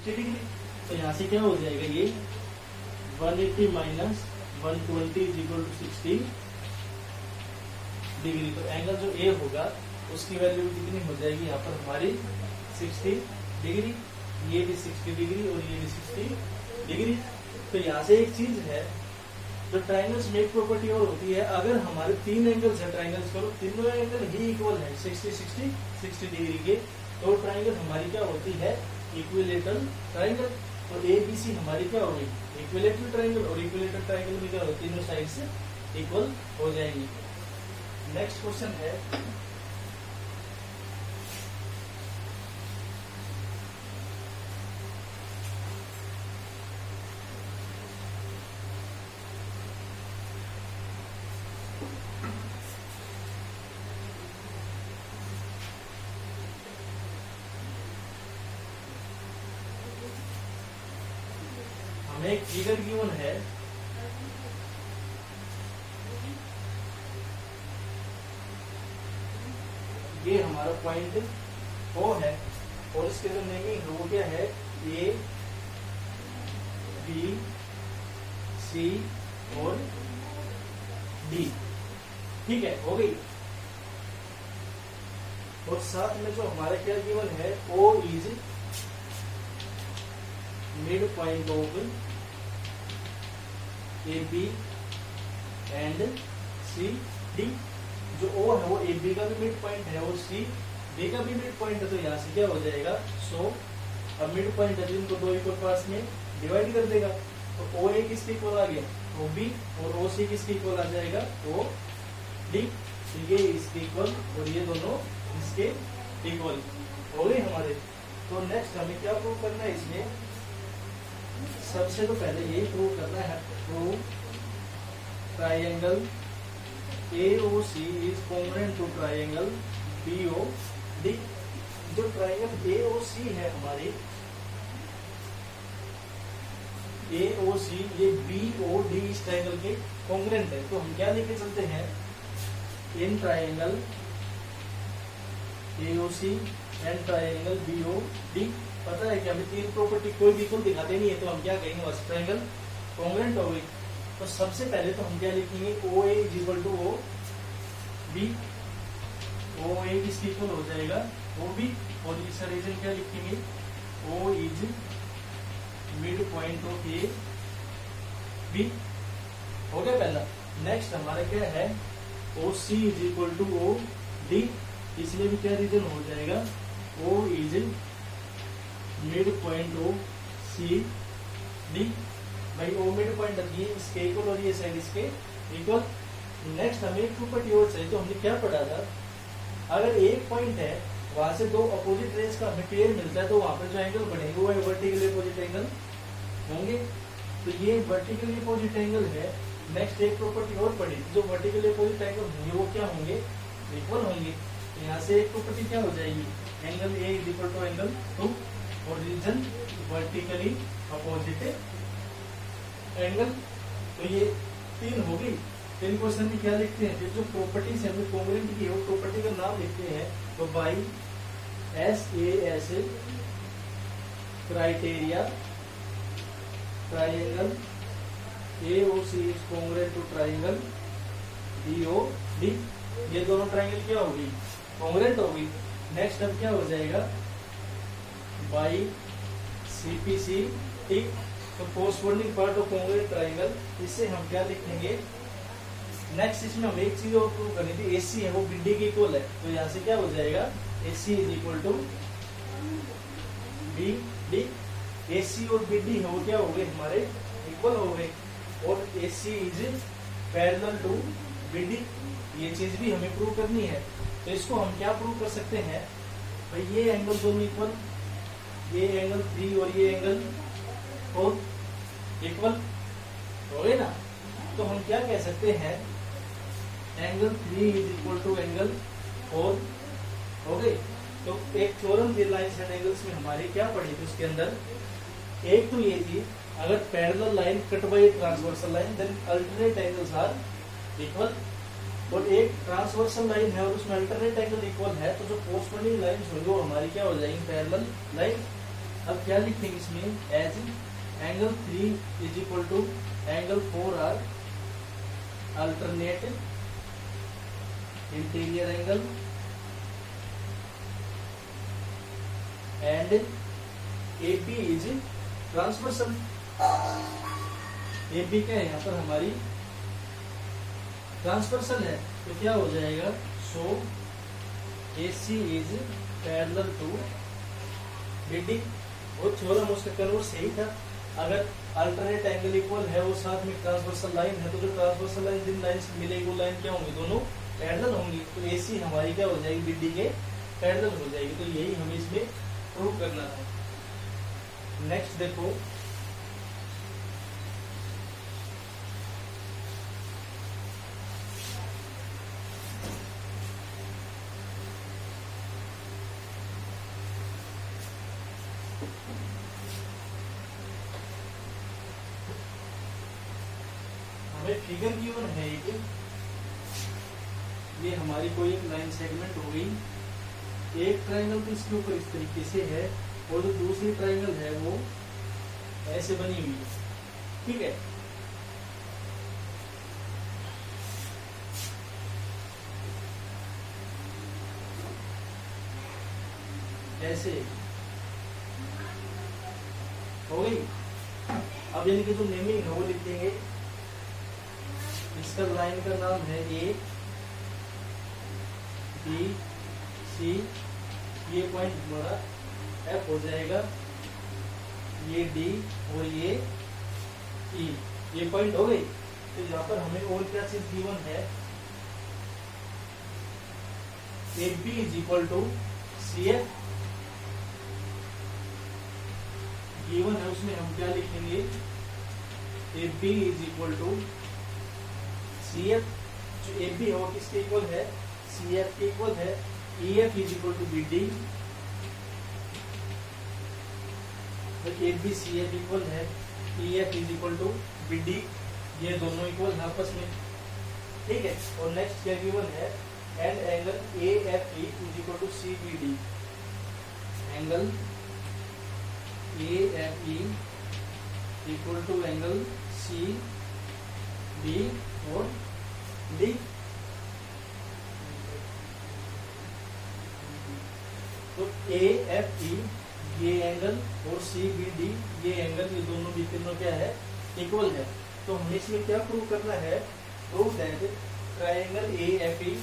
Degree. तो यहाँ से क्या हो जाएगा ये 180 minus 120 is equal to 60 degree. तो एंगल जो ए होगा उसकी वैल्यू कितनी हो जाएगी यहाँ पर हमारी 60 डिग्री, ये भी 60 डिग्री और ये भी 60 डिग्री। तो यहाँ से एक चीज है, जो ट्राइंगल्स में एक प्रॉपर्टी और होती है, अगर हमारे तीन एंगल्स है ट्राइंगल्स करो, तीनों एंगल ही इक्वल है 60 60 60 डिग्री के, तो ट्राइंगल हमारी क्या होती है इक्विलेटरल ट्राइंगल। और ए बी सी हमारी क्या होगी इक्विलेटरल ट्राइंगल, और इक्विलेटरल ट्राइंगल में क्या होगा तीनों साइड से इक्वल हो जाएंगी। नेक्स्ट क्वेश्चन है हमें एक फिगर गिवन है, ये हमारा पॉइंट O है और इसके जो नेमिंग है वो क्या है A B C और D, ठीक है हो गई। और साथ में जो हमारा क्या गिवन है O is mid point of A B and C D. जो O है वो ए बी का भी मिड पॉइंट है और सी डी का भी मिड पॉइंट है। तो यहाँ से क्या हो जाएगा, सो अब मिड पॉइंट है जिनको दो इक्वल पार्ट्स में डिवाइड कर देगा। तो ओ ए किसके इक्वल आ गया ओ बी, और ओ सी किसके इक्वल आ जाएगा ओ डी। तो ये इसके इक्वल और ये दोनों इसके इक्वल हो गए हमारे। तो नेक्स्ट हमें क्या प्रूव करना है इसमें, सबसे तो पहले यही प्रूव करना है, prove triangle AOC is congruent to triangle BOD। जो ट्राइंगल AOC है हमारी AOC ये BOD इस ट्राइंगल के कॉन्ग्रुएंट है। तो हम क्या लेके चलते हैं, in triangle AOC and triangle BOD। पता है कि हमें तीन प्रॉपर्टी कोई भी इक्वल दिखाते नहीं है, तो हम क्या कहेंगे बस ट्राइंगल कॉन्ग्रुएंट हो गई। तो सबसे पहले तो हम क्या लिखेंगे OA is equal to OB, OA किसकी इक्वल हो जाएगा OB। और इसका रीजन क्या लिखेंगे O is mid point of A B, हो गया पहला। नेक्स्ट हमारा क्या है OC is equal to OD, इसमें भी क्या रीजन हो जाएगा O is mid point of C D। भाई ओ मिड पॉइंट ये इसके इक्वल और ये साइड इसके इक्वल। नेक्स्ट हमें एक प्रॉपर्टी और चाहिए, तो हमने क्या पढ़ा था, अगर एक पॉइंट है वहां से दो अपोजिट रेज का हमें पेयर मिलता है, तो वहां पर जो एंगल बनेंगे वो वर्टिकली अपोजिट एंगल होंगे। तो ये वर्टिकली अपोजिट एंगल है। नेक्स्ट एक प्रॉपर्टी और पढ़ी, जो वर्टिकली अपोजिट एंगल होंगे वो क्या होंगे इक्वल होंगे। तो यहाँ से एक प्रॉपर्टी क्या हो जाएगी, angle A is equal to angle 2 और रीजन वर्टिकली अपोजिट एंगल। तो ये तीन हो गई। तीन क्वेश्चन में क्या लिखते हैं, जो प्रॉपर्टीज है हमें कॉन्ग्रुएंट की है वो प्रॉपर्टी का नाम लिखते हैं। तो by SAS criteria triangle AOC is congruent to triangle BOD। ये दोनों ट्राइंगल क्या होगी कॉन्ग्रुएंट होगी। नेक्स्ट अब क्या हो जाएगा बाई CPC T, तो corresponding part of congruent triangle. इससे हम क्या लिखेंगे, नेक्स्ट इसमें हम एक चीज और प्रूव करनी थी, AC है वो BD के इक्वल है। तो यहाँ से क्या हो जाएगा AC is equal to BD। AC और BD है वो क्या हो गए हमारे इक्वल हो गए, और AC is parallel to BD। ये चीज भी हमें प्रूव करनी है। तो इसको हम क्या प्रूव कर सकते हैं, भाई ये एंगल दोनों इक्वल, ये एंगल 3 और ये एंगल 4 इक्वल हो गए ना। तो हम क्या कह सकते हैं, angle 3 is equal to angle 4 हो गए। तो एक थ्योरम थी लाइन्स एंड एंगल्स में हमारी क्या पढ़ी थी, उसके अंदर एक तो ये थी, अगर parallel line cut by transversal line then alternate angles are equal. और एक ट्रांसवर्सल लाइन है और उसमें अल्टरनेट एंगल इक्वल है, तो जो कोरस्पोंडिंग लाइन्स होंगे वो हमारी क्या हो जाएंगी पैरेलल लाइन। अब क्या लिखेंगे इसमें, as angle 3 is equal to angle 4 are alternate interior angle and AB is transversal. AB क्या है यहाँ पर हमारी ट्रांसवर्सल है, तो क्या हो जाएगा, so AC is parallel to BD। वो थ्योरम उसका कन्वर्ट सही था, अगर अल्टरनेट एंगल इक्वल है वो साथ में ट्रांसवर्सल लाइन है, तो जो ट्रांसवर्सल लाइन जिन लाइन से मिलेगी वो लाइन क्या होंगी, दोनों पैरेलल होंगी, तो AC हमारी क्या हो जाएगी, BD के पैरेलल हो जाएगी। तो यही हमें इसमें प्रूव करना था। नेक्स्ट देखो, हमें फिगर गिवन है एक, ये हमारी कोई एक लाइन सेगमेंट हो गई, एक ट्रायंगल तो इसके ऊपर इस तरीके से है और जो दूसरी ट्रायंगल है वो ऐसे बनी हुई है, ठीक है। ऐसे हो गई। अब यानी कि जो नेमिंग है वो लिख देंगे, इसका लाइन का नाम है A B C, ये पॉइंट हमारा F हो जाएगा, ये D और ये E, ये पॉइंट हो गई। तो यहाँ पर हमें और क्या चीज गिवन है, AB is equal to CF given है, उसमें हम क्या लिखेंगे, AB is equal to CF, जो AB है वो किसके इक्वल है, CF के इक्वल है। EF is equal to BD, तो AB CF इक्वल है, EF is equal to BD, ये दोनों इक्वल है आपस में, ठीक है। और नेक्स्ट क्या गिवन है, and angle AFE is equal to CBD, angle AFE equal to angle CB और D। तो AFE ये एंगल और CBD ये एंगल, ये दोनों भी तीनों क्या है, इक्वल है। तो हमें इसमें क्या प्रूव करना है, prove that triangle AFE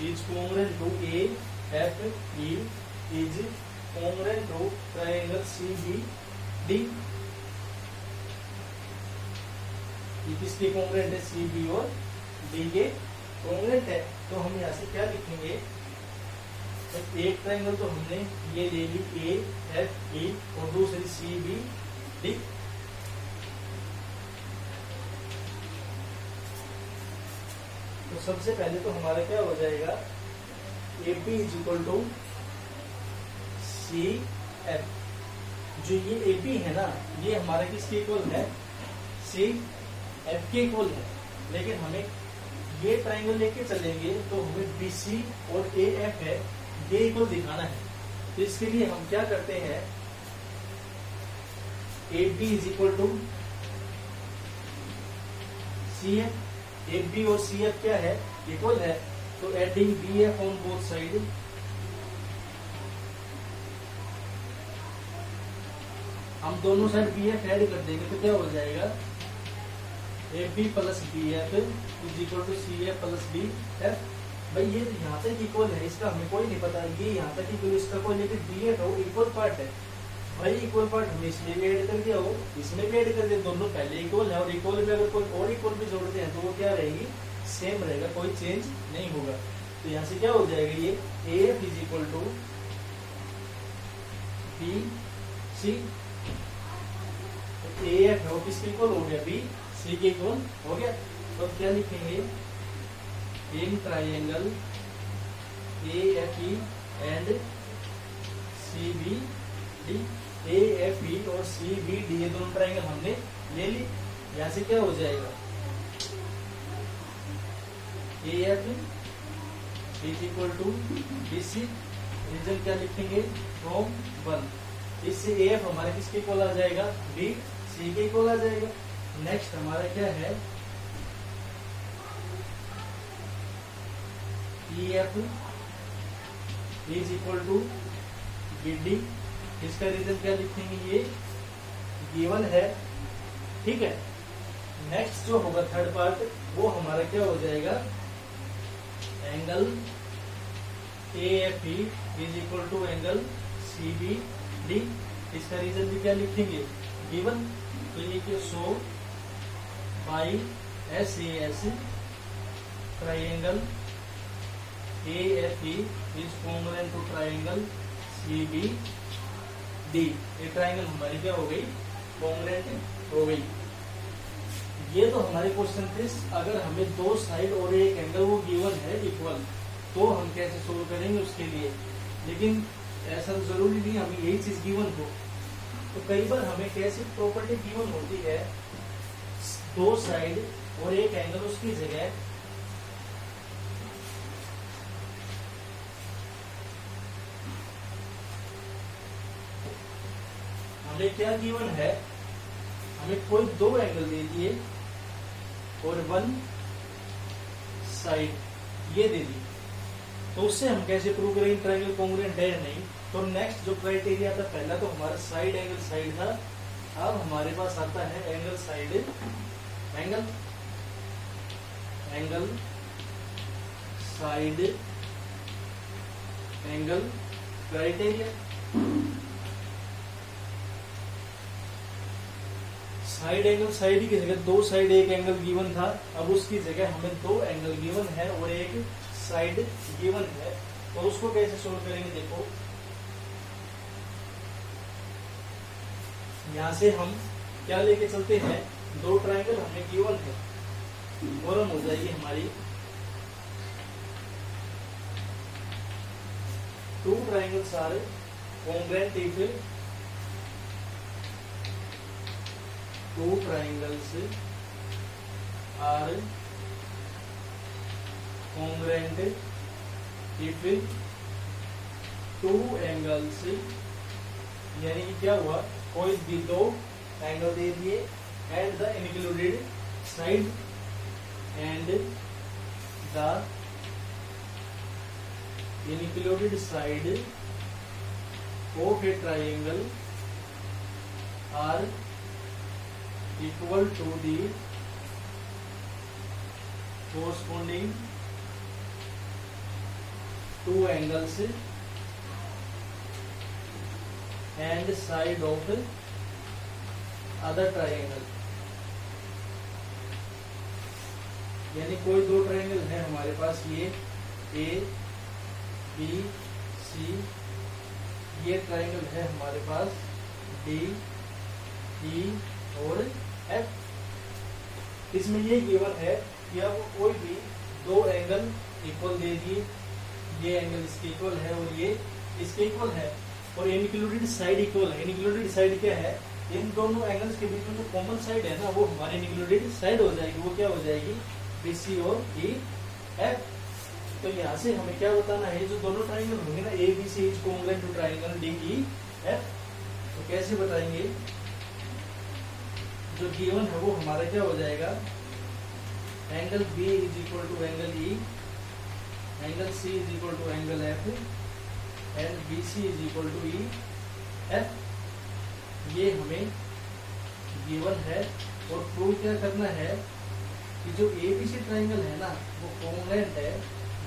is congruent to AFE is congruent to triangle CBD। ये किसके कॉन्ग्रेंट है, CB और D के कॉन्ग्रेंट है। तो हम यहाँ से क्या लिखेंगे, तो एक ट्रायंगल तो हमने ये ले ली AFE और दूसरी CBD। तो सबसे पहले तो हमारा क्या हो जाएगा, AB is equal to CF, जो ये AB है ना, ये हमारा किसके इक्वल है, CF के इक्वल है। लेकिन हमें ये ट्रायंगल लेके चलेंगे तो हमें BC और AF है ये इक्वल दिखाना है। तो इसके लिए हम क्या करते हैं, AB is equal to CF, AB और CF क्या है, इक्वल है। तो adding BF on both side, हम दोनों साइड BF ऐड कर देंगे तो क्या हो जाएगा, AB plus BF is equal to CF plus DF। भाई ये यहाँ तक इक्वल है, इसका हमें कोई नहीं पता, ये यहाँ तक इक्वल, इसका कोई लेकिन BF हो इक्वल पार्ट है। भाई इक्वल पार्ट हम इसमें भी ऐड कर दिया हो, इसमें भी ऐड कर दिया, दोनों पहले इक्वल है और इक्वल में अगर कोई और इक्वल भी जोड़ते हैं तो वो क्या रहेगी, सेम रहेगा, कोई चेंज नहीं होगा। तो यहाँ से क्या हो जाएगा, ये AF is equal to BC, AF है वो किसके इक्वल हो गया, BC के इक्वल हो गया। तो क्या लिखेंगे, in triangle AFE and CBD, AFE और CBD ये दोनों ट्राइंगल हमने ले ली। यहाँ से क्या हो जाएगा, A F is equal to B C, reason क्या लिखेंगे, फ्रॉम 1। इससे ए एफ हमारे किसके इक्वल आ जाएगा, बी सी के इक्वल आ जाएगा। नेक्स्ट हमारा क्या है, E F is equal to B D, इसका रीजन क्या लिखेंगे, ये गिवन है, ठीक है। नेक्स्ट जो होगा थर्ड पार्ट, वो हमारा क्या हो जाएगा, angle A F is equal to angle C B D, इसका रीजन भी क्या लिखेंगे, गिवन। तो ये क्या, so by S A S triangle A F is congruent to triangle C B D, ये ट्राइंगल हमारी क्या हो गई, कॉन्ग्रुएंट हो गई। ये तो हमारे क्वेश्चन थे। अगर हमें दो साइड और एक एंगल वो गिवन है इक्वल, तो हम कैसे सोल्व करेंगे उसके लिए। लेकिन ऐसा तो जरूरी नहीं हमें यही चीज गिवन हो। तो कई बार हमें कैसी प्रॉपर्टी गिवन होती है, दो साइड और एक एंगल, उसकी जगह हमें क्या गिवन है, हमें कोई दो एंगल दे दिए और वन साइड ये दे दी, तो उससे हम कैसे प्रूव करेंगे ट्रायंगल कॉन्ग्रुएंट है या नहीं। तो नेक्स्ट जो क्राइटेरिया था, पहला तो हमारा साइड एंगल साइड था, अब हमारे पास आता है angle side angle, angle side angle criteria. Side angle side की जगह दो साइड एक एंगल गिवन था, अब उसकी जगह हमें दो एंगल गिवन है और एक साइड गिवन है, तो उसको कैसे सोल्व करेंगे। देखो यहां से हम क्या लेके चलते हैं, दो ट्रायंगल हमें गिवन है, फॉर्म हो जाएगी हमारी two triangles are congruent if two triangles are congruent if two angles, यानी कि क्या हुआ, कोई भी दो एंगल दे दिए and the included side and the included side of a triangle are equal to the corresponding two angles and side of other triangle। यानी कोई दो ट्रायंगल है हमारे पास, ये ए बी सी, ये ट्रायंगल है हमारे पास डी ई और एफ। इसमें ये गिवन है कि अब कोई भी दो एंगल इक्वल दे दिए, ये एंगल इसके इक्वल है और ये इसके इक्वल है, और इंक्लूडेड साइड इक्वल है। इंक्लूडेड साइड क्या है, इन दोनों एंगल्स के बीच में जो कॉमन साइड है ना, वो हमारी इंक्लूडेड साइड हो जाएगी, वो क्या हो जाएगी, बी सी और ई एफ। तो यहाँ से हमें क्या बताना है, जो दोनों ट्राइंगल होंगे ना, A B C is congruent to triangle D E F. तो कैसे बताएंगे, जो गिवन है वो हमारा क्या हो जाएगा, angle B is equal to angle E, angle C is equal to angle F and B C is equal to E F. ये हमें गिवन है और प्रूव क्या करना है कि जो ए बी सी ट्राइंगल है ना, वो कॉन्ग्रुएंट है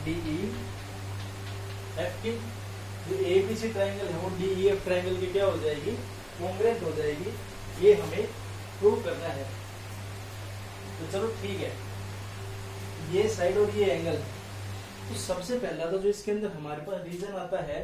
डी ई एफ के। जो ए बी सी ट्राइंगल है वो डी ई एफ ट्राइंगल की क्या हो जाएगी, कॉन्ग्रुएंट हो जाएगी। ये हमें प्रूव करना है। तो चलो ठीक है, ये साइड और ये एंगल। तो सबसे पहला तो जो इसके अंदर हमारे पास रीजन आता है